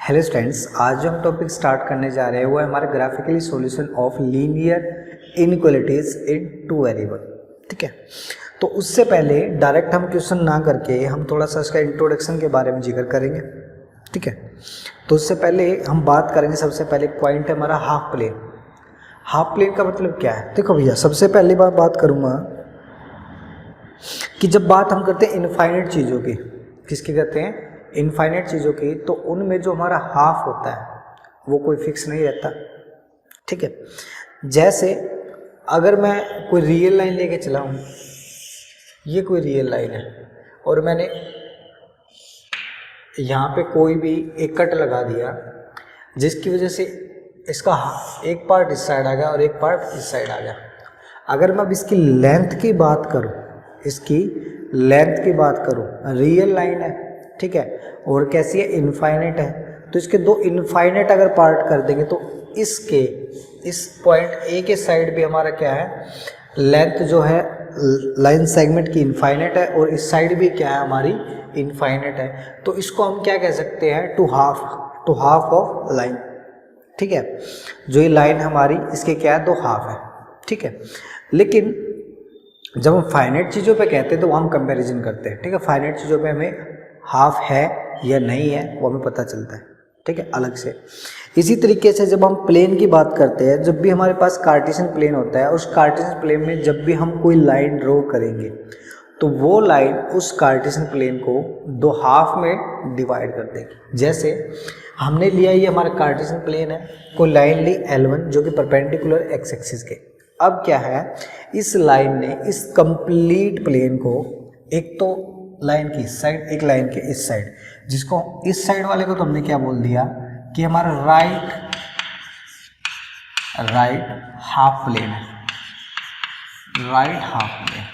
Hello students, आज जो हम टॉपिक स्टार्ट करने जा रहे हैं वो है हमारा graphically solution of linear inequalities in two variable. ठीक है, तो उससे पहले डायरेक्ट हम क्वेश्चन ना करके हम थोड़ा सा इसका इंट्रोडक्शन के बारे में जिक्र करेंगे। ठीक है, तो उससे पहले हम बात करेंगे, सबसे पहले पॉइंट है हमारा हाफ प्लेन। हाफ प्लेन का मतलब क्या है? देखो भैया, सबसे पहली बात करूँगा कि जब बात हम करते हैं इनफाइनाइट चीज़ों की, किसकी करते हैं? इनफाइनाइट चीज़ों की, तो उनमें जो हमारा हाफ होता है वो कोई फिक्स नहीं रहता। ठीक है, जैसे अगर मैं कोई रियल लाइन लेके चला हूँ, ये कोई रियल लाइन है और मैंने यहाँ पे कोई भी एक कट लगा दिया जिसकी वजह से इसका एक पार्ट इस साइड आ गया और एक पार्ट इस साइड आ गया। अगर मैं अब इसकी लेंथ की बात करूँ, इसकी लेंथ की बात करूँ, रियल लाइन है, ठीक है, और कैसी है? इनफाइनाइट है। तो इसके दो इनफाइनाइट अगर पार्ट कर देंगे तो इसके इस पॉइंट ए के साइड भी हमारा क्या है? लेंथ जो है लाइन सेगमेंट की इनफाइनाइट है और इस साइड भी क्या है? हमारी इनफाइनाइट है। तो इसको हम क्या कह सकते हैं? Two half of line. ठीक है, जो ये लाइन हमारी, इसके क्या है? दो हाफ है। ठीक है, लेकिन जब हम फाइनाइट चीज़ों पे कहते हैं तो हम कंपैरिजन करते हैं। ठीक है, फाइनाइट चीज़ों पे हमें हाफ है या नहीं है वो हमें पता चलता है। ठीक है, अलग से। इसी तरीके से जब हम प्लेन की बात करते हैं, जब भी हमारे पास कार्टेशियन प्लेन होता है, उस कार्टेशियन प्लेन में जब भी हम कोई लाइन ड्रॉ करेंगे तो वो लाइन उस कार्टेशियन प्लेन को दो हाफ में डिवाइड कर देगी। जैसे हमने लिया, ये हमारा कार्टेशियन प्लेन है, कोई लाइन ली L1 जो कि परपेंडिकुलर एक्स एक्सिस के। अब क्या है, इस लाइन ने इस कंप्लीट प्लेन को, एक तो लाइन की इस साइड, एक लाइन के इस साइड, जिसको इस साइड वाले को तो हमने क्या बोल दिया कि हमारा राइट हाफ प्लेन है, राइट हाफ प्लेन।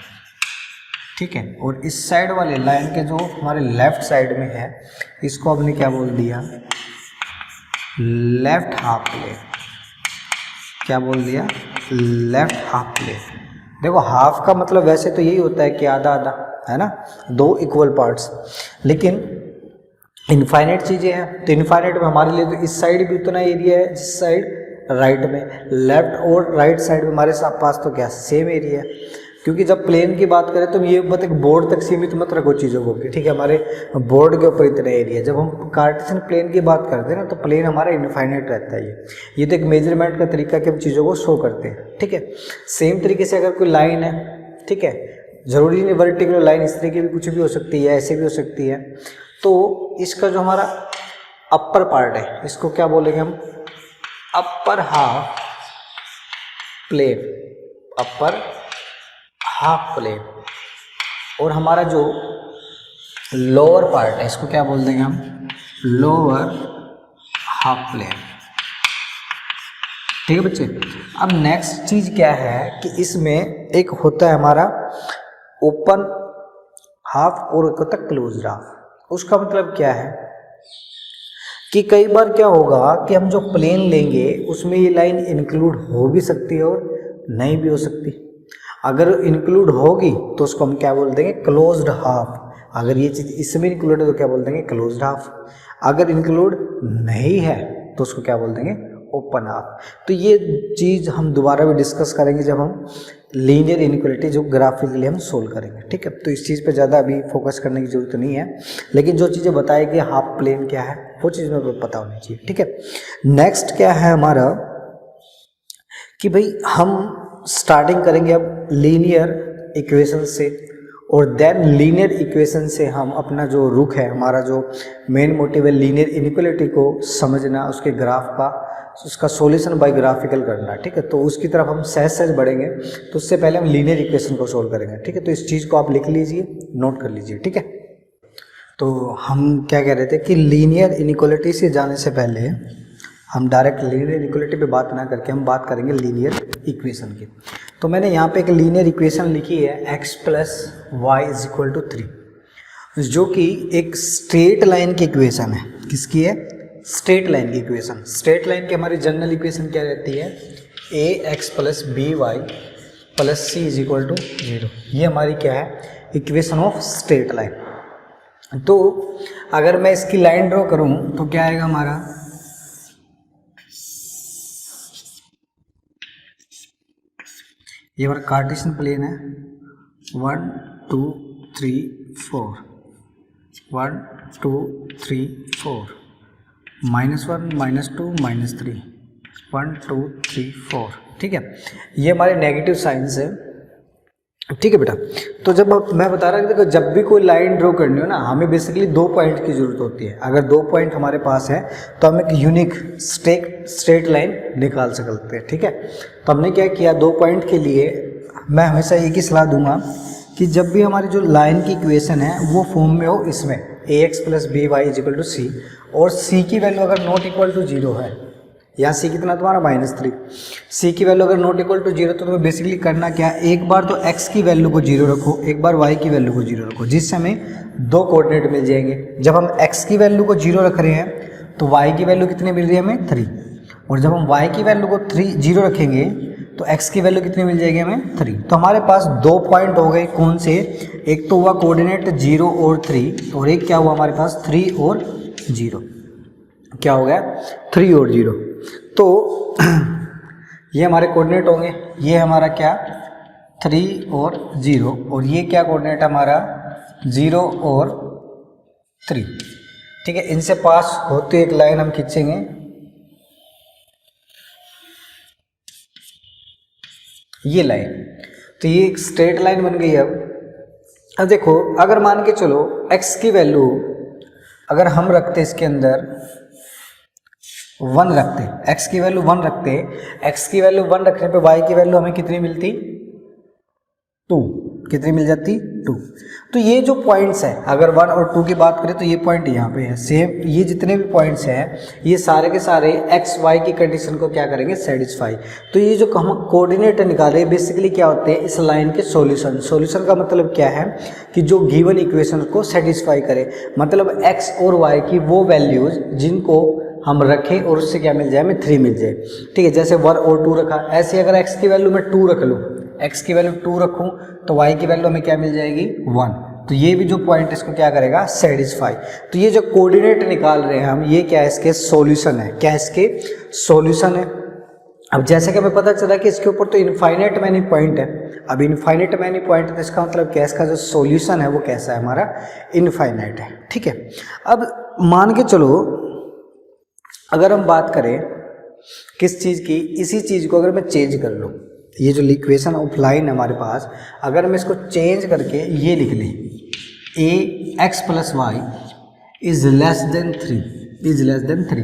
ठीक है, और इस साइड वाले लाइन के जो हमारे लेफ्ट साइड में है, इसको हमने क्या बोल दिया? Left half plane. क्या बोल दिया? Left half plane. देखो, हाफ का मतलब वैसे तो यही होता है कि आधा आधा, है ना, दो इक्वल पार्ट्स। लेकिन इनफाइनाइट चीज़ें हैं तो इनफाइनाइट में हमारे लिए तो इस साइड भी उतना एरिया है जिस साइड राइट में, लेफ्ट और राइट साइड में हमारे पास तो क्या सेम एरिया है। क्योंकि जब प्लेन की बात करें तो ये मत एक बोर्ड तक सीमित मत रखो चीज़ों को, ठीक है, हमारे बोर्ड के ऊपर इतना एरिया। जब हम कार्टेशियन प्लेन की बात करते हैं ना, तो प्लेन हमारा इनफाइनाइट रहता है। ये तो एक मेजरमेंट का तरीका कि हम चीज़ों को शो करते हैं। ठीक है, सेम तरीके से अगर कोई लाइन है, ठीक है, जरूरी नहीं वर्टिकल लाइन, इस तरीके की भी कुछ भी हो सकती है, ऐसे भी हो सकती है। तो इसका जो हमारा अपर पार्ट है, इसको क्या बोलेंगे हम? Upper half plane, upper half plane. और हमारा जो लोअर पार्ट है, इसको क्या बोल देंगे हम? Lower half plane. ठीक है बच्चे, अब नेक्स्ट चीज क्या है कि इसमें एक होता है हमारा ओपन हाफ और एक होता है क्लोज हाफ। उसका मतलब क्या है कि कई बार क्या होगा कि हम जो प्लेन लेंगे उसमें ये लाइन इंक्लूड हो भी सकती है और नहीं भी हो सकती। अगर इंक्लूड होगी तो उसको हम क्या बोल देंगे? Closed half. अगर ये चीज़ इसमें इंक्लूड है तो क्या बोल देंगे? Closed half. अगर इंक्लूड नहीं है तो उसको क्या बोल देंगे? Open half. तो ये चीज़ हम दोबारा भी डिस्कस करेंगे जब हम लीनियर इनइक्वालिटी जो ग्राफिकली हम सोल्व करेंगे। ठीक है, तो इस चीज़ पे ज़्यादा अभी फोकस करने की जरूरत नहीं है, लेकिन जो चीज़ें बताएगी हाफ प्लेन क्या है वो चीज़ में पता होनी चाहिए। ठीक है, नेक्स्ट क्या है हमारा कि भाई हम स्टार्टिंग करेंगे अब लीनियर इक्वेशन से, और देन लीनियर इक्वेशन से हम अपना जो रुख है, हमारा जो मेन मोटिव है लीनियर इनइक्वालिटी को समझना, उसके ग्राफ का, उसका सॉल्यूशन बाय ग्राफिकल करना। ठीक है, तो उसकी तरफ हम सहज बढ़ेंगे। तो उससे पहले हम लीनियर इक्वेशन को सोल्व करेंगे। ठीक है, तो इस चीज़ को आप लिख लीजिए, नोट कर लीजिए। ठीक है, तो हम क्या कह रहे थे कि लीनियर इनइक्वालिटी से जाने से पहले हम डायरेक्ट लीनियर इनइक्वालिटी पे बात ना करके हम बात करेंगे लीनियर इक्वेशन की। तो मैंने यहाँ पे एक लीनियर इक्वेशन लिखी है x + y = 3, जो कि एक स्ट्रेट लाइन की इक्वेशन है। किसकी है? स्ट्रेट लाइन की इक्वेशन। स्ट्रेट लाइन की हमारी जनरल इक्वेशन क्या रहती है? ax + by + c = 0। ये हमारी क्या है? Equation of straight line. तो अगर मैं इसकी लाइन ड्रॉ करूं तो क्या आएगा हमारा, ये हमारा कार्टेशियन प्लेन है, 1 2 3 4, 1 2 3 4, -1 -2 -3, 1 2 3 4, ठीक है। ये हमारे नेगेटिव साइंस है, ठीक है बेटा। तो जब मैं बता रहा था कि जब भी कोई लाइन ड्रॉ करनी हो ना, हमें बेसिकली 2 पॉइंट की ज़रूरत होती है। अगर 2 पॉइंट हमारे पास है तो हम एक यूनिक स्ट्रेट लाइन निकाल सकते हैं, ठीक है। तो हमने क्या किया, 2 पॉइंट के लिए मैं हमेशा एक ही सलाह दूंगा कि जब भी हमारी जो लाइन की इक्वेशन है वो फॉर्म में हो, इसमें ax + by = c, और c की वैल्यू अगर नॉट इक्वल टू 0 है, यहाँ c कितना तुम्हारा -3, c की वैल्यू अगर नॉट इक्वल टू 0, तो तुम्हें बेसिकली करना क्या है, एक बार तो x की वैल्यू को 0 रखो, एक बार y की वैल्यू को 0 रखो, जिससे हमें 2 कोऑर्डिनेट मिल जाएंगे। जब हम x की वैल्यू को 0 रख रहे हैं तो y की वैल्यू कितनी मिल रही है हमें, 3, और जब हम y की वैल्यू को 0 रखेंगे तो x की वैल्यू कितनी मिल जाएगी हमें, 3। तो हमारे पास 2 पॉइंट हो गए, कौन से, एक तो हुआ कोऑर्डिनेट 0 और 3, और एक क्या हुआ हमारे पास 3 और 0, क्या हो गया 3 और 0। तो ये हमारे कोऑर्डिनेट होंगे, ये हमारा क्या 3 और 0, और ये क्या कोऑर्डिनेट हमारा 0 और 3, ठीक है। इनसे पास होती एक लाइन हम खींचेंगे, ये लाइन, तो ये एक स्ट्रेट लाइन बन गई। अब देखो, अगर मान के चलो x की वैल्यू अगर हम रखते इसके अंदर 1 रखते, x की वैल्यू 1 रखते, x की वैल्यू 1 रखने पे y की वैल्यू हमें कितनी मिलती, 2, कितनी मिल जाती 2। तो ये जो पॉइंट्स है, अगर 1 और 2 की बात करें तो ये पॉइंट यहाँ पे है सेम, ये जितने भी पॉइंट्स हैं ये सारे के सारे x y की कंडीशन को क्या करेंगे, सेटिस्फाई। तो ये जो हम कोऑर्डिनेट निकाले बेसिकली क्या होते हैं, इस लाइन के सॉल्यूशन का मतलब क्या है कि जो गिवन इक्वेशन को सेटिस्फाई करे, मतलब x और y की वो वैल्यूज जिनको हम रखें और उससे क्या मिल जाए, हमें 3 मिल जाए, ठीक है। जैसे 1 और 2 रखा, ऐसे अगर x की वैल्यू मैं 2 रख लूँ, x की वैल्यू 2 रखूँ तो y की वैल्यू हमें क्या मिल जाएगी 1। तो ये भी जो पॉइंट इसको क्या करेगा, सेटिस्फाई। तो ये जो कोऑर्डिनेट निकाल रहे हैं हम, ये क्या है, इसके सॉल्यूशन है, क्या इसके सॉल्यूशन है। अब जैसे कि हमें पता चला कि इसके ऊपर तो इनफाइनाइट मैनी पॉइंट है, अब इनफाइनाइट मैनी पॉइंट है तो इसका मतलब क्या है, इसका जो सॉल्यूशन है वो कैसा है हमारा, इनफाइनाइट है, ठीक है। अब मान के चलो अगर हम बात करें किस चीज़ की, इसी चीज़ को अगर मैं चेंज कर लूँ, ये जो इक्वेशन ऑफ लाइन है हमारे पास, अगर मैं इसको चेंज करके ये लिख लें, ax + y is less than 3।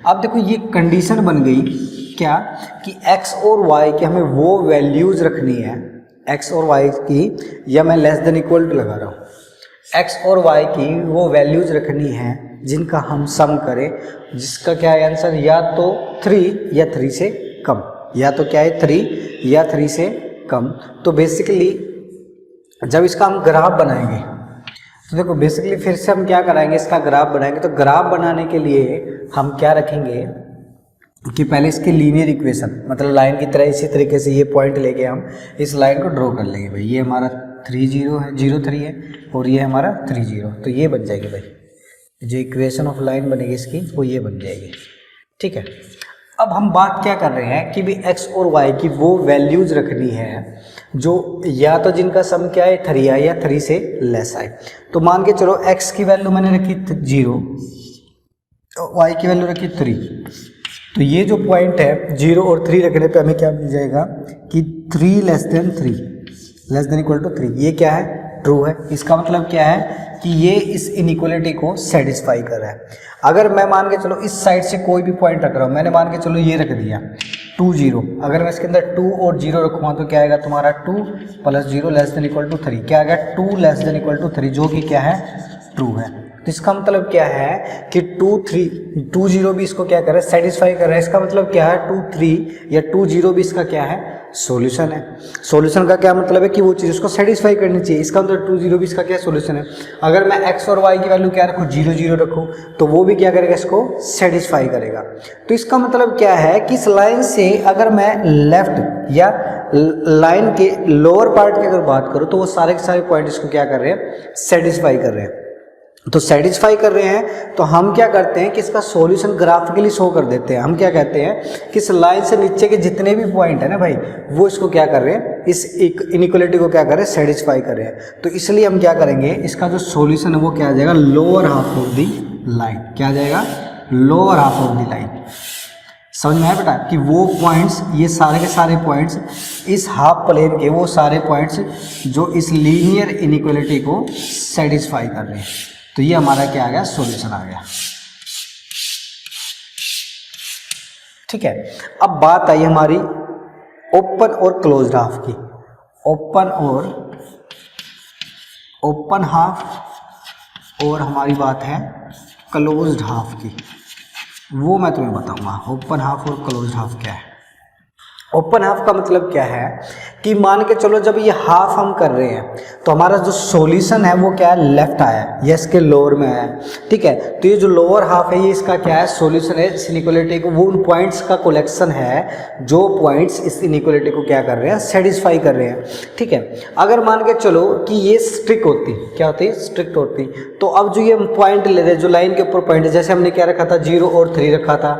अब देखो ये कंडीशन बन गई क्या, कि x और y की हमें वो वैल्यूज रखनी है, x और y की, या मैं लेस देन इक्वल टू लगा रहा हूँ, x और y की वो वैल्यूज रखनी है जिनका हम सम करें, जिसका क्या है आंसर, या तो 3 या 3 से कम, या तो क्या है 3 या 3 से कम। तो बेसिकली जब इसका हम ग्राफ बनाएंगे तो देखो बेसिकली फिर से हम क्या कराएंगे, इसका ग्राफ बनाएंगे। तो ग्राफ बनाने के लिए हम क्या रखेंगे कि पहले इसकी लीनियर इक्वेशन, मतलब लाइन की तरह इसी तरीके से ये पॉइंट लेके हम इस लाइन को ड्रॉ कर लेंगे। भाई ये हमारा 3 0 है, 0 3 है, और ये हमारा 3 0, तो ये बन जाएगी भाई, जो इक्वेशन ऑफ लाइन बनेगी इसकी वो ये बन जाएगी, ठीक है। अब हम बात क्या कर रहे हैं कि भी x और y की वो वैल्यूज रखनी है जो या तो जिनका सम क्या है 3 आए या 3 से लेस आए। तो मान के चलो x की वैल्यू मैंने रखी 0, y की वैल्यू रखी 3, तो ये जो पॉइंट है 0 और 3 रखने पे हमें क्या मिल जाएगा कि 3 लेस देन इक्वल टू 3, ये क्या है, ट्रू है। इसका मतलब क्या है कि ये इस इनइक्वालिटी को सेटिस्फाई कर रहा है। अगर मैं मान के चलो इस साइड से कोई भी पॉइंट रख रहा हूँ, मैंने मान के चलो ये रख दिया 2 0, अगर मैं इसके अंदर 2 और 0 रखूँगा तो क्या आएगा तुम्हारा 2 + 0 लेस देन इक्वल टू 3, क्या आ गया 2 लेस देन इक्वल टू 3, जो कि क्या है, ट्रू है। तो इसका मतलब क्या है कि 2 0 भी इसको क्या कर रहा है, सेटिस्फाई कर रहा है। इसका मतलब क्या है 2 3 या 2 0 भी इसका क्या है, सॉल्यूशन है। सॉल्यूशन का क्या मतलब है कि वो चीज़ उसको सेटिस्फाई करनी चाहिए, इसका मतलब 2 0 भी इसका क्या सॉल्यूशन है। अगर मैं x और y की वैल्यू क्या रखूँ, 0 0 रखूँ, तो वो भी क्या करेगा, इसको सेटिस्फाई करेगा। तो इसका मतलब क्या है कि इस लाइन से अगर मैं लेफ्ट या लाइन के लोअर पार्ट की अगर बात करूँ तो वो सारे के सारे पॉइंट इसको क्या कर रहे हैं, सेटिस्फाई कर रहे हैं। तो सेटिस्फाई कर रहे हैं तो हम क्या करते हैं कि इसका सॉल्यूशन ग्राफिकली शो कर देते हैं। हम क्या कहते हैं कि इस लाइन से नीचे के जितने भी पॉइंट है ना भाई, वो इसको क्या कर रहे हैं, इस इनइक्वालिटी को क्या कर रहे हैं, सेटिस्फाई कर रहे हैं। तो इसलिए हम क्या करेंगे, इसका जो सॉल्यूशन है वो क्या आ जाएगा, lower half of the line. क्या आ जाएगा, lower half of the line. समझ में आया बेटा कि वो पॉइंट्स, ये सारे के सारे पॉइंट्स इस हाफ प्लेन के, वो सारे पॉइंट्स जो इस लीनियर इनइक्वालिटी को सेटिस्फाई कर रहे हैं। तो ये हमारा क्या आ गया, सॉल्यूशन आ गया। ठीक है, अब बात आई हमारी ओपन और क्लोज्ड हाफ की। ओपन हाफ और हमारी बात है क्लोज्ड हाफ की, वो मैं तुम्हें बताऊंगा। ओपन हाफ और क्लोज्ड हाफ क्या है। ओपन हाफ का मतलब क्या है कि मान के चलो जब ये हाफ हम कर रहे हैं तो हमारा जो सॉल्यूशन है वो क्या है, लेफ्ट आया है, ये इसके लोअर में आया है। ठीक है, तो ये जो लोअर हाफ है ये इसका क्या है, सॉल्यूशन है इस इनइक्वालिटी को। वो उन पॉइंट्स का कलेक्शन है जो पॉइंट्स इस इनइक्वालिटी को क्या कर रहे हैं, सेटिस्फाई कर रहे हैं। ठीक है, अगर मान के चलो कि ये स्ट्रिक्ट होती, क्या होती, स्ट्रिक्ट होती, तो अब जो ये पॉइंट ले रहे हैं, जो लाइन के ऊपर पॉइंट है, जैसे हमने क्या रखा था, 0 और 3 रखा था,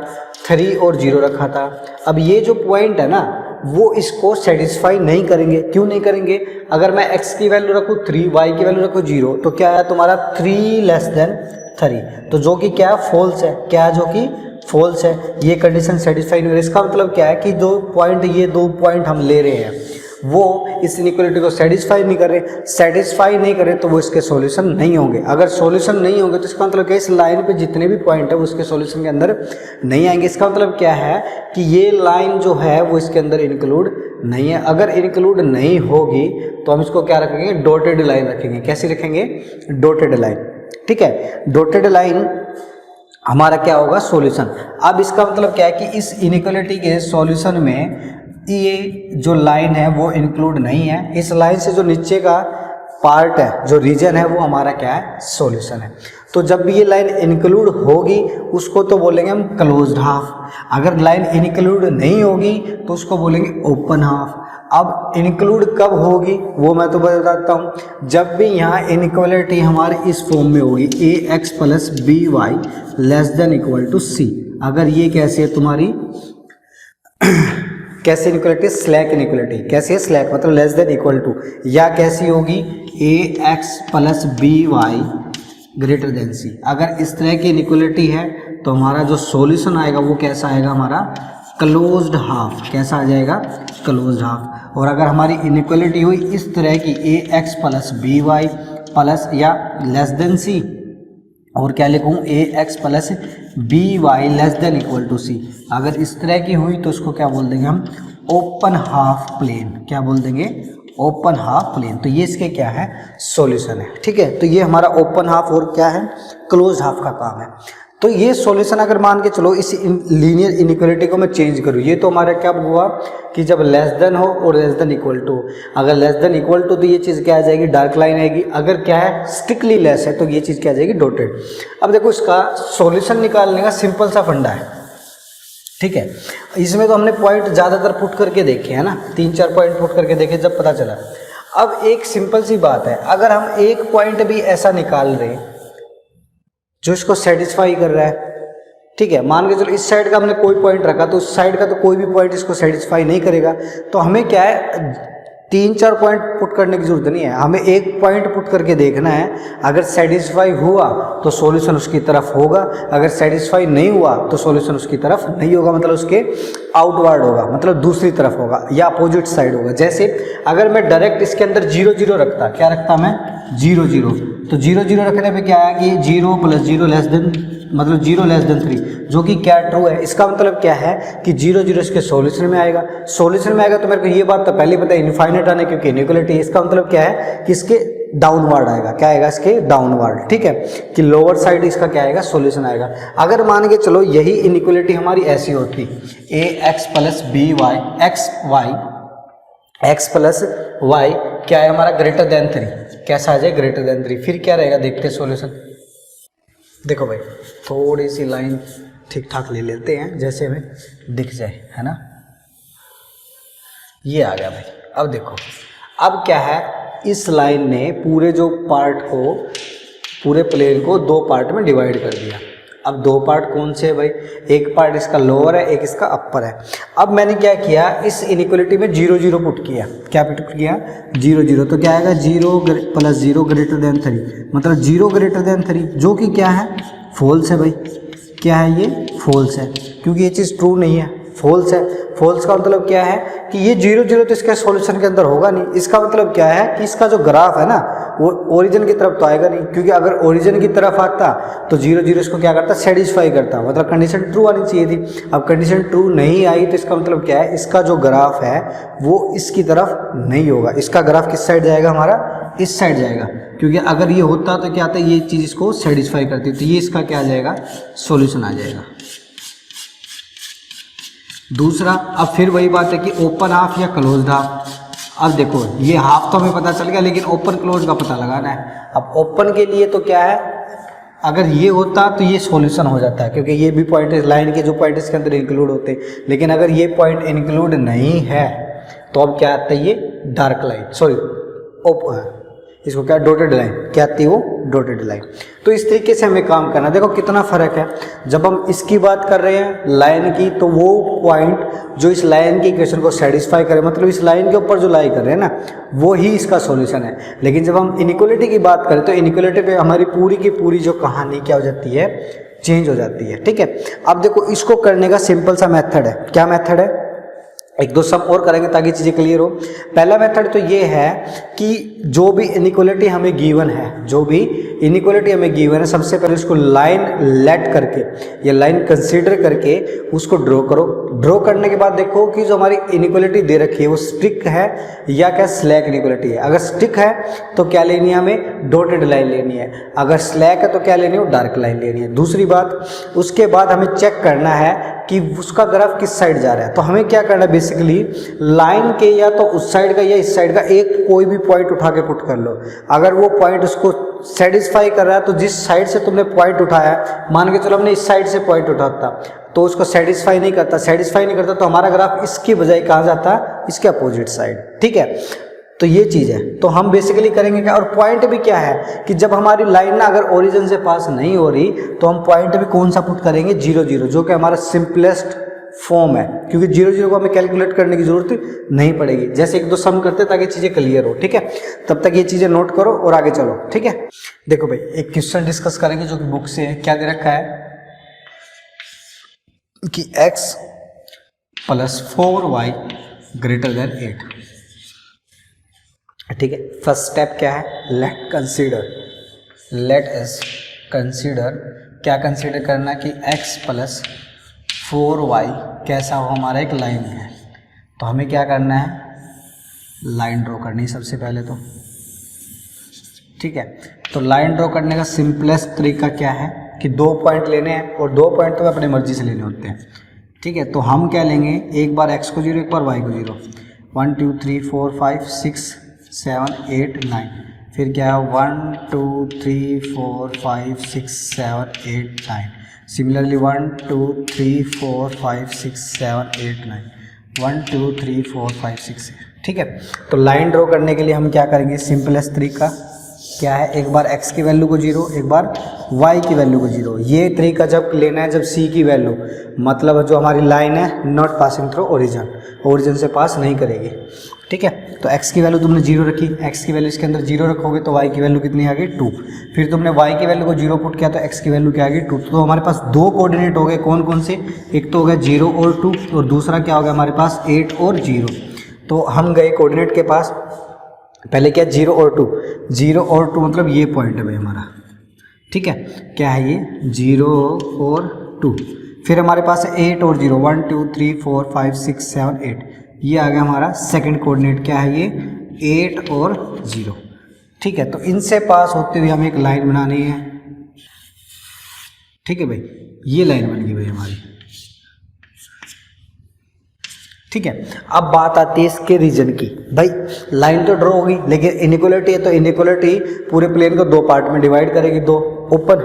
3 और 0 रखा था। अब ये जो पॉइंट है ना वो इसको सेटिस्फाई नहीं करेंगे। क्यों नहीं करेंगे, अगर मैं x की वैल्यू रखूँ 3, y की वैल्यू रखूँ 0, तो क्या है तुम्हारा 3 लेस देन 3, तो जो कि क्या है, फॉल्स है। क्या है, जो कि फॉल्स है, ये कंडीशन सेटिस्फाई नहीं हो रही। इसका मतलब क्या है कि जो पॉइंट, ये 2 पॉइंट हम ले रहे हैं वो इस इनइक्वालिटी को सेटिस्फाई नहीं कर रहे। सेटिस्फाई नहीं कर रहे तो वो इसके सॉल्यूशन नहीं होंगे। अगर सॉल्यूशन नहीं होंगे तो इसका मतलब क्या है, इस लाइन पे जितने भी पॉइंट है वो उसके सॉल्यूशन के अंदर नहीं आएंगे। इसका मतलब क्या है कि ये लाइन जो है वो इसके अंदर इंक्लूड नहीं है। अगर इंक्लूड नहीं होगी तो हम इसको क्या रखेंगे, डॉटेड लाइन रखेंगे। कैसी रखेंगे, डॉटेड लाइन। ठीक है, डॉटेड लाइन हमारा क्या होगा, सॉल्यूशन। अब इसका मतलब क्या है कि इस इनइक्वालिटी के सॉल्यूशन में ये जो लाइन है वो इंक्लूड नहीं है। इस लाइन से जो नीचे का पार्ट है, जो रीजन है, वो हमारा क्या है, सॉल्यूशन है। तो जब भी ये लाइन इंक्लूड होगी उसको तो बोलेंगे हम क्लोज्ड हाफ। अगर लाइन इंक्लूड नहीं होगी तो उसको बोलेंगे ओपन हाफ। अब इंक्लूड कब होगी वो मैं तो बताता हूँ, जब भी यहाँ इनइक्वालिटी हमारे इस फॉर्म में होगी, ax plus b y less than equal to c. अगर ये कैसी है तुम्हारी कैसे इनइक्वालिटी, स्लैक इनइक्वालिटी। कैसी है, स्लैक मतलब लेस देन इक्वल टू, या कैसी होगी, ax plus b y greater than c. अगर इस तरह की इनइक्वालिटी है तो हमारा जो सॉल्यूशन आएगा वो कैसा आएगा, हमारा क्लोज्ड हाफ। कैसा आ जाएगा, क्लोज्ड हाफ। और अगर हमारी इनइक्वालिटी हुई इस तरह की ax plus b y plus या लेस देन सी, और क्या लिखूँ, ax plus b y less than equal to c, अगर इस तरह की हुई तो उसको क्या बोल देंगे हम, ओपन हाफ प्लेन। क्या बोल देंगे, ओपन हाफ प्लेन। तो ये इसके क्या है, सॉल्यूशन है। ठीक है, तो ये हमारा ओपन हाफ और क्या है, क्लोज हाफ का काम है। तो ये सॉल्यूशन अगर मान के चलो इस लीनियर इनइक्वालिटी को मैं चेंज करूँ, ये तो हमारा क्या हुआ कि जब लेस देन हो और लेस देन इक्वल टू, अगर लेस देन इक्वल टू तो ये चीज़ क्या आ जाएगी, डार्क लाइन आएगी। अगर क्या है, स्ट्रिक्टली लेस है तो ये चीज़ क्या आ जाएगी, डॉटेड। अब देखो इसका सॉल्यूशन निकालने का सिंपल सा फंडा है। ठीक है, इसमें तो हमने पॉइंट ज़्यादातर पुट करके देखे है ना, 3-4 पॉइंट पुट करके देखे जब पता चला। अब एक सिंपल सी बात है, अगर हम एक पॉइंट भी ऐसा निकाल रहे जो इसको सेटिस्फाई कर रहा है, ठीक है, मान के चलो इस साइड का हमने कोई पॉइंट रखा तो उस साइड का तो कोई भी पॉइंट इसको सेटिस्फाई नहीं करेगा। तो हमें क्या है, 3-4 पॉइंट पुट करने की जरूरत नहीं है, हमें एक पॉइंट पुट करके देखना है। अगर सेटिस्फाई हुआ तो सॉल्यूशन उसकी तरफ होगा, अगर सेटिस्फाई नहीं हुआ तो सॉल्यूशन उसकी तरफ नहीं होगा, मतलब उसके आउटवर्ड होगा, मतलब दूसरी तरफ होगा या अपोजिट साइड होगा। जैसे अगर मैं डायरेक्ट इसके अंदर 0-0 रखता, क्या रखता मैं, 0-0, तो 0-0 रखने पे क्या है कि 0 + 0 लेस देन, मतलब 0 लेस देन 3, जो कि क्या ट्रू है। इसका मतलब क्या है कि 0-0 इसके सॉल्यूशन में आएगा। सॉल्यूशन में आएगा तो मेरे को ये बात तो पहले पता है, इनफाइनाइट आने क्योंकि इनइक्वालिटी। इसका मतलब क्या है कि इसके डाउनवर्ड आएगा। क्या आएगा, इसके डाउनवर्ड। ठीक है, कि लोअर साइड इसका क्या आएगा, सॉल्यूशन आएगा। अगर मान के चलो यही इनइक्वालिटी हमारी ऐसी होती, ax plus b y x plus y क्या है हमारा, ग्रेटर देन 3, कैसा आ जाए, ग्रेटर देन 3, फिर क्या रहेगा, देखते हैं सॉल्यूशन। देखो भाई, थोड़ी सी लाइन ठीक ठाक ले लेते हैं जैसे हमें दिख जाए, है ना। ये आ गया भाई। अब देखो, अब क्या है, इस लाइन ने पूरे जो पार्ट को पूरे प्लेन को दो पार्ट में डिवाइड कर दिया। अब दो पार्ट कौन से है भाई, एक पार्ट इसका लोअर है, एक इसका अपर है। अब मैंने क्या किया, इस इनइक्वलिटी में 0 0 पुट किया। क्या पुट किया, 0 0। तो क्या आएगा 0 + 0 > 3, मतलब 0 > 3, जो कि क्या है, फॉल्स है भाई। क्या है ये, फॉल्स है, क्योंकि ये चीज़ ट्रू नहीं है, फॉल्स है। फॉल्स का मतलब क्या है कि ये 0 0 तो इसके सॉल्यूशन के अंदर होगा नहीं। इसका मतलब क्या है कि इसका जो ग्राफ है ना वो ओरिजिन की तरफ तो आएगा नहीं, क्योंकि अगर ओरिजिन की तरफ आता तो 0 0 इसको क्या करता, सेटिस्फाई करता, मतलब कंडीशन ट्रू आनी चाहिए थी। अब कंडीशन ट्रू नहीं आई तो इसका मतलब क्या है, इसका जो ग्राफ है वो इसकी तरफ नहीं होगा। इसका ग्राफ किस साइड जाएगा, हमारा इस साइड जाएगा, क्योंकि अगर ये होता तो क्या आता, ये चीज़ इसको सेटिस्फाई करती, तो ये इसका क्या आ जाएगा, सॉल्यूशन आ जाएगा। दूसरा, अब फिर वही बात है कि ओपन हाफ या क्लोज्ड हाफ। अब देखो ये हाफ तो हमें पता चल गया, लेकिन ओपन क्लोज का पता लगाना है। अब ओपन के लिए तो क्या है, अगर ये होता तो ये सॉल्यूशन हो जाता है, क्योंकि ये भी पॉइंट इस लाइन के जो पॉइंट इसके अंदर इंक्लूड होते हैं। लेकिन अगर ये पॉइंट इंक्लूड नहीं है तो अब क्या आता है, ये डार्क लाइन, सॉरी इसको क्या, डॉटेड लाइन, क्या आती है वो, डॉटेड लाइन। तो इस तरीके से हमें काम करना। देखो कितना फर्क है, जब हम इसकी बात कर रहे हैं लाइन की, तो वो पॉइंट जो इस लाइन की इक्वेशन को सेटिस्फाई करे, मतलब इस लाइन के ऊपर जो लाई कर रहे हैं ना, वो ही इसका सॉल्यूशन है। लेकिन जब हम इनइक्वलिटी की बात करें तो इनइक्वलिटी पे हमारी पूरी की पूरी जो कहानी क्या हो जाती है, चेंज हो जाती है। ठीक है, अब देखो इसको करने का सिंपल सा मेथड है। क्या मेथड है, एक दो सब और करेंगे ताकि चीज़ें क्लियर हो। पहला मेथड तो ये है कि जो भी इनइक्वलिटी हमें गिवन है, जो भी इनइक्वलिटी हमें गिवन है, सबसे पहले उसको लाइन लेट करके या लाइन कंसीडर करके उसको ड्रॉ करो। ड्रॉ करने के बाद देखो कि जो हमारी इनइक्वलिटी दे रखी है वो स्टिक है या क्या स्लैक इनइक्वलिटी है। अगर स्टिक है तो क्या लेनी है, हमें डॉटेड लाइन लेनी है। अगर स्लैक है तो क्या लेनी है, डार्क लाइन लेनी है। दूसरी बात, उसके बाद हमें चेक करना है कि उसका ग्राफ किस साइड जा रहा है। तो हमें क्या करना है, बेसिकली लाइन के या तो उस साइड का या इस साइड का एक कोई भी पॉइंट उठा के पुट कर लो। अगर वो पॉइंट उसको सेटिस्फाई कर रहा है तो जिस साइड से तुमने पॉइंट उठाया, मान के चलो हमने इस साइड से पॉइंट उठाता तो उसको सेटिस्फाई नहीं करता, तो हमारा ग्राफ इसकी बजाय कहाँ जाता, इसके अपोजिट साइड। ठीक है, तो ये चीज़ है। तो हम बेसिकली करेंगे क्या, और पॉइंट भी क्या है कि जब हमारी लाइन ना अगर ओरिजिन से पास नहीं हो रही तो हम पॉइंट भी कौन सा पुट करेंगे, 0 0, जो कि हमारा सिंपलेस्ट फॉर्म है, क्योंकि 0 0 को हमें कैलकुलेट करने की जरूरत नहीं पड़ेगी। जैसे एक दो सम करते ताकि चीज़ें क्लियर हो। ठीक है, तब तक ये चीज़ें नोट करो और आगे चलो। ठीक है, देखो भाई एक क्वेश्चन डिस्कस करेंगे जो कि बुक से है। क्या दे रखा है कि x + 4y > 8। ठीक है, फर्स्ट स्टेप क्या है, लेट अस कंसीडर, क्या कंसीडर करना कि x + 4y कैसा हो, हमारा एक लाइन है। तो हमें क्या करना है, लाइन ड्रॉ करनी है सबसे पहले तो। ठीक है, तो लाइन ड्रॉ करने का सिंपलेस्ट तरीका क्या है कि दो पॉइंट लेने हैं, और दो पॉइंट तो अपनी मर्जी से लेने होते हैं। ठीक है, तो हम क्या लेंगे, एक बार x को 0, एक बार y को 0। 1 2 3 4 5 6 7 8 9, फिर क्या है 1 2 3 4 5 6 7 8 9। सिमिलरली 1 2 3 4 5 6 7 8 9, 1 2 3 4 5 6। ठीक है, तो लाइन ड्रॉ करने के लिए हम क्या करेंगे, सिंपलेस्ट तरीका क्या है, एक बार x की वैल्यू को 0, एक बार y की वैल्यू को 0। ये तरीका जब लेना है जब c की वैल्यू, मतलब जो हमारी लाइन है नॉट पासिंग थ्रू ओरिजिन से पास नहीं करेगी। ठीक है, तो x की वैल्यू तुमने 0 रखी, x की वैल्यू इसके अंदर 0 रखोगे तो y की वैल्यू कितनी आ गई, 2। फिर तुमने y की वैल्यू को 0 पुट किया तो x की वैल्यू क्या आ गई, 2। तो हमारे पास दो कोऑर्डिनेट हो गए, कौन कौन से, एक तो हो गया 0 और 2, और दूसरा क्या हो गया हमारे पास 8 और 0। तो हम गए कोऑर्डिनेट के पास, पहले क्या 0 और 2, 0 और 2 मतलब ये पॉइंट है भाई हमारा। ठीक है, क्या है ये 0 और 2। फिर हमारे पास है 8 और 0, 1 2 3 4 5 6 7 8, ये आ गया हमारा सेकंड कोऑर्डिनेट। क्या है ये 8 और 0। ठीक है, तो इनसे पास होते हुए हमें एक लाइन बनानी है। ठीक है भाई, ये लाइन बन गई भाई हमारी। ठीक है। अब बात आती है इसके रीजन की। भाई लाइन तो ड्रॉ होगी, लेकिन इनइक्वालिटी है तो इनइक्वालिटी पूरे प्लेन को दो पार्ट में डिवाइड करेगी, दो ओपन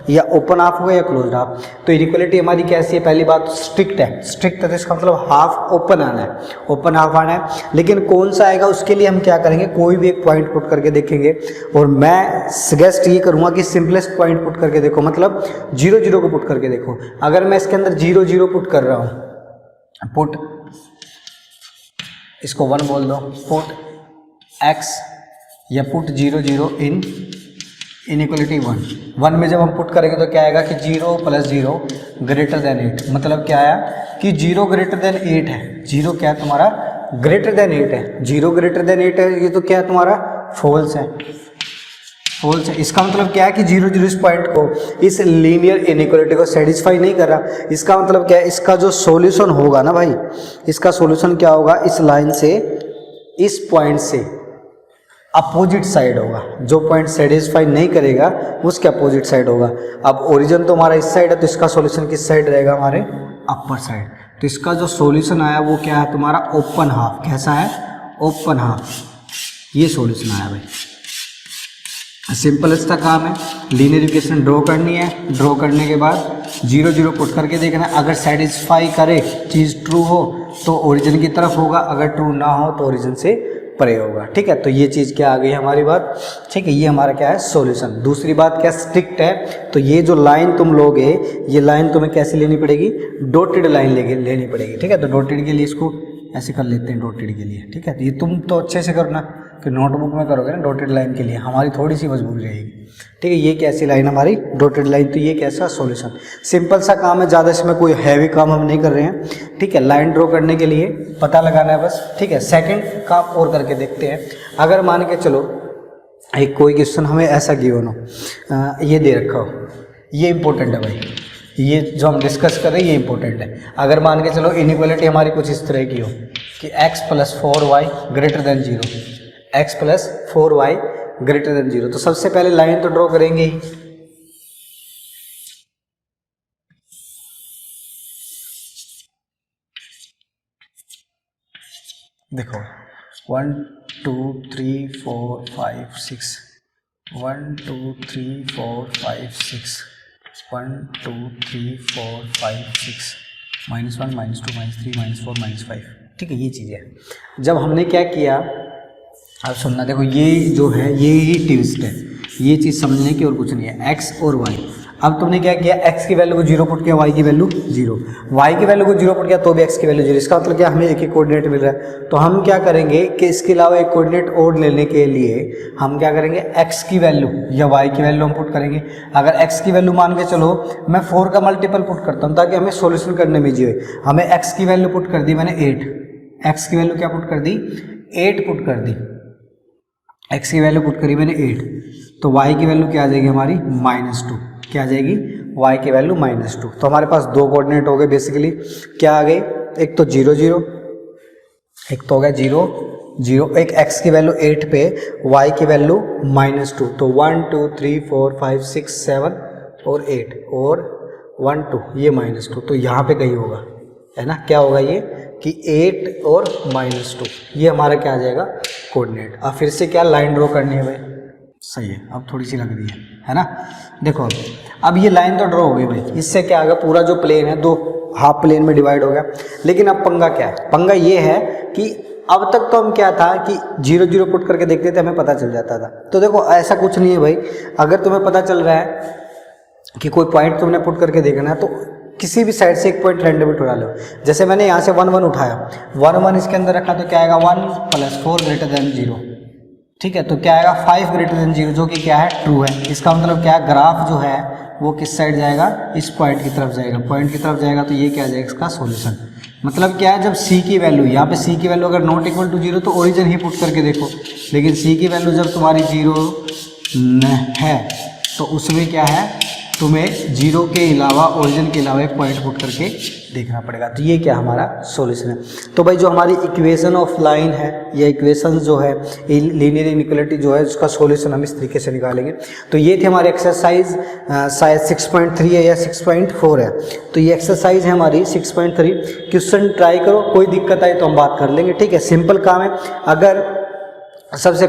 या ओपन हाफ होगा या क्लोज हाफ। तो इनइक्वालिटी हमारी कैसी है, पहली बात स्ट्रिक्ट है, स्ट्रिक्ट है तो इसका मतलब हाफ ओपन आना है, ओपन हाफ आना है। लेकिन कौन सा आएगा उसके लिए हम क्या करेंगे, कोई भी एक पॉइंट पुट करके देखेंगे। और मैं सजेस्ट ये करूँगा कि सिंपलेस्ट पॉइंट पुट करके देखो, मतलब 0 0 को पुट करके देखो। अगर मैं इसके अंदर 0 0 पुट कर रहा हूँ, पुट इसको 1 बोल दो, पुट x या पुट 0 0 इन इनइक्वालिटी 1 में जब हम पुट करेंगे तो क्या आएगा कि 0 + 0 ग्रेटर देन 8। मतलब क्या आया कि 0 ग्रेटर देन 8 है, 0 क्या है तुम्हारा ग्रेटर देन 8 है, 0 ग्रेटर देन 8 है, ये तो क्या है तुम्हारा फॉल्स है, फॉल्स है। इसका मतलब क्या है कि 0 0 इस पॉइंट को, इस लीनियर इनइक्वालिटी को सेटिस्फाई नहीं कर रहा। इसका मतलब क्या है, इसका जो सॉल्यूशन होगा ना भाई, इसका सॉल्यूशन क्या होगा, इस लाइन से इस पॉइंट से अपोजिट साइड होगा। जो पॉइंट सेटिस्फाई नहीं करेगा उसके अपोजिट साइड होगा। अब ओरिजिन तो हमारा इस साइड है, तो इसका सॉल्यूशन किस साइड रहेगा, हमारे अपर साइड। तो इसका जो सॉल्यूशन आया वो क्या है तुम्हारा ओपन हाफ। कैसा है, ओपन हाफ। ये सॉल्यूशन आया भाई। सिंपल इसका काम है, लीनियर इक्वेशन ड्रॉ करनी है, ड्रॉ करने के बाद 0 0 पुट करके देखना है। अगर सेटिस्फाई करे, चीज़ ट्रू हो तो ओरिजिन की तरफ होगा, अगर ट्रू ना हो तो ओरिजिन से परे होगा। ठीक है, तो ये चीज़ क्या आ गई हमारी बात। ठीक है, ये हमारा क्या है सॉल्यूशन। दूसरी बात क्या स्ट्रिक्ट है, तो ये जो लाइन तुम लोगे, ये लाइन तुम्हें कैसे लेनी पड़ेगी, डॉटेड लाइन लेनी पड़ेगी। ठीक है, तो डॉटेड के लिए इसको ऐसे कर लेते हैं, डॉटेड के लिए। ठीक है, तो ये तुम तो अच्छे से करना कि नोटबुक में करोगे ना डॉटेड लाइन के लिए, हमारी थोड़ी सी मजबूरी रहेगी। ठीक है, ये कैसी लाइन हमारी डॉटेड लाइन, तो ये कैसा सॉल्यूशन। सिंपल सा काम है, ज़्यादा इसमें कोई हैवी काम हम नहीं कर रहे हैं। ठीक है, लाइन ड्रॉ करने के लिए पता लगाना है बस। ठीक है, सेकंड काम और करके देखते हैं। अगर मान के चलो एक कोई क्वेश्चन हमें ऐसा गिवन हो, ये दे रखा हो, ये इंपॉर्टेंट है भाई, ये जो हम डिस्कस कर रहे हैं ये इंपॉर्टेंट है। अगर मान के चलो इनइक्वालिटी हमारी कुछ इस तरह की हो कि x + 4y greater than 0, x + 4y greater than 0, तो सबसे पहले लाइन तो ड्रॉ करेंगे ही। देखो 1 2 3 4 5 6, 1 2 3 4 5 6, 1 2 3 4 5 6, -1 -2 -3 -4 -5। ठीक है, ये चीज़ है। जब हमने क्या किया, अब सुनना, देखो ये जो है ये ही ट्विस्ट है, ये चीज़ समझने की और कुछ नहीं है। x और y, अब तुमने क्या किया, x की वैल्यू को 0 पुट किया, y की वैल्यू 0, y की वैल्यू को 0 पुट किया तो भी x की वैल्यू 0। इसका मतलब क्या, हमें एक ही कोऑर्डिनेट मिल रहा है। तो हम क्या करेंगे कि इसके अलावा एक कोऑर्डिनेट और लेने के लिए हम क्या करेंगे, x की वैल्यू या y की वैल्यू हम पुट करेंगे। अगर x की वैल्यू मान के चलो मैं 4 का मल्टीपल पुट करता हूँ ताकि हमें सोल्यूशन करने में जी, हमें x की वैल्यू पुट कर दी मैंने 8, x की वैल्यू क्या पुट कर दी, 8 पुट कर दी, x की वैल्यू पुट करी मैंने 8, तो y की वैल्यू क्या आ जाएगी हमारी -2। क्या आ जाएगी, y की वैल्यू -2। तो हमारे पास दो कोऑर्डिनेट हो गए बेसिकली, क्या आ गए, एक तो 0 0, एक तो हो गया 0 0, एक x की वैल्यू 8 पे y की वैल्यू -2, तो 1 2 3 4 5 6 7 और 8 और 1 2, ये -2, तो यहाँ पे कहीं होगा, है ना, क्या होगा ये कि 8 और -2, ये हमारा क्या आ जाएगा कोऑर्डिनेट। अब फिर से क्या लाइन ड्रॉ करनी है भाई, सही है, अब थोड़ी सी लग रही है ना। देखो अब ये लाइन तो ड्रॉ हो गई भाई, इससे क्या होगा, पूरा जो प्लेन है दो हाफ प्लेन में डिवाइड हो गया। लेकिन अब पंगा क्या है, पंगा ये है कि अब तक तो हम क्या था कि 0 0 पुट करके देखते थे, हमें पता चल जाता था। तो देखो ऐसा कुछ नहीं है भाई, अगर तुम्हें पता चल रहा है कि कोई पॉइंट तुमने पुट करके देखना है तो किसी भी साइड से एक पॉइंट रैंडमली उठा लो। जैसे मैंने यहाँ से 1 1 उठाया, 1 1 इसके अंदर रखा, तो क्या आएगा 1 + 4 ग्रेटर देन 0। ठीक है, तो क्या आएगा 5 ग्रेटर देन 0, जो कि क्या है ट्रू है। इसका मतलब क्या है, ग्राफ जो है वो किस साइड जाएगा, इस पॉइंट की तरफ जाएगा, पॉइंट की तरफ जाएगा, तो ये क्या जाएगा इसका सॉल्यूशन। मतलब क्या है, जब c की वैल्यू, यहाँ पे c की वैल्यू अगर नॉट इक्वल टू 0 तो ओरिजिन ही पुट करके देखो, लेकिन c की वैल्यू जब तुम्हारी 0 है तो उसमें क्या है तुम्हें जीरो के अलावा, ओरिजिन के अलावा एक पॉइंट पुट करके देखना पड़ेगा। तो ये क्या हमारा सॉल्यूशन है। तो भाई जो हमारी इक्वेशन ऑफ लाइन है या इक्वेशन जो है लीनियर इनइक्वालिटी जो है उसका सॉल्यूशन हम इस तरीके से निकालेंगे। तो ये थे हमारे एक्सरसाइज शायद 6.3 है या 6.4 है। तो ये एक्सरसाइज है हमारी 6.3। क्वेश्चन ट्राई करो, कोई दिक्कत आई तो हम बात कर लेंगे, ठीक है। सिंपल काम है। अगर सबसे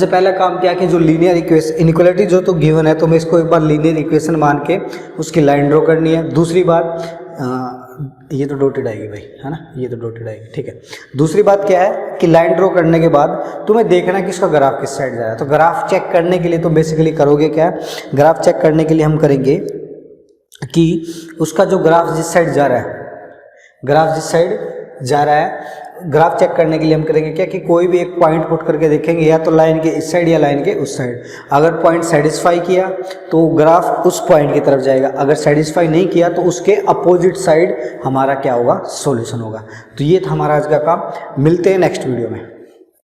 पहला काम क्या है कि जो लीनियर इक्वेशन इनइक्वालिटी जो तो गिवन है तो मैं इसको एक बार लीनियर इक्वेशन मान के उसकी लाइन ड्रॉ करनी है। दूसरी बात ये तो डॉटेड आएगी भाई, है ना, ये तो डॉटेड आएगी, ठीक है। दूसरी बात क्या है कि लाइन ड्रॉ करने के बाद तुम्हें देखना है कि इसका ग्राफ किस साइड जा रहा है। तो ग्राफ चेक करने के लिए तो बेसिकली करोगे क्या, ग्राफ चेक करने के लिए हम करेंगे कि उसका जो ग्राफ जिस साइड जा रहा है, ग्राफ चेक करने के लिए हम करेंगे क्या कि कोई भी एक पॉइंट पुट करके देखेंगे, या तो लाइन के इस साइड या लाइन के उस साइड। अगर पॉइंट सेटिस्फाई किया तो ग्राफ उस पॉइंट की तरफ जाएगा, अगर सेटिस्फाई नहीं किया तो उसके अपोजिट साइड हमारा क्या होगा, सॉल्यूशन होगा। तो ये था हमारा आज का काम। मिलते हैं नेक्स्ट वीडियो में।